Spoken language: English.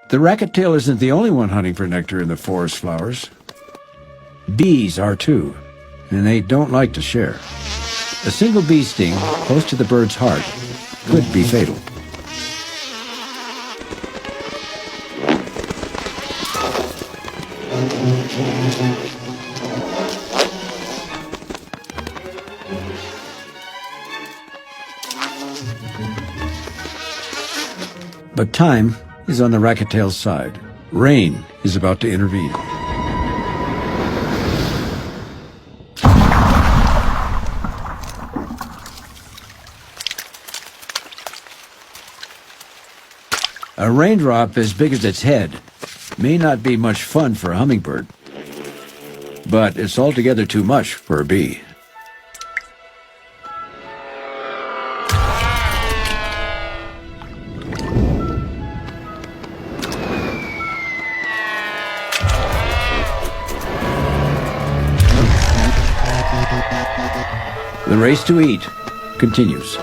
The rat-tail isn't the only one hunting for nectar in the forest flowers. Bees are too, and they don't like to share. A single bee sting close to the bird's heart could be fatal. But time is on the rat-tail's side. Rain is about to intervene. A raindrop as big as its head may not be much fun for a hummingbird, but it's altogether too much for a bee. The race to eat continues.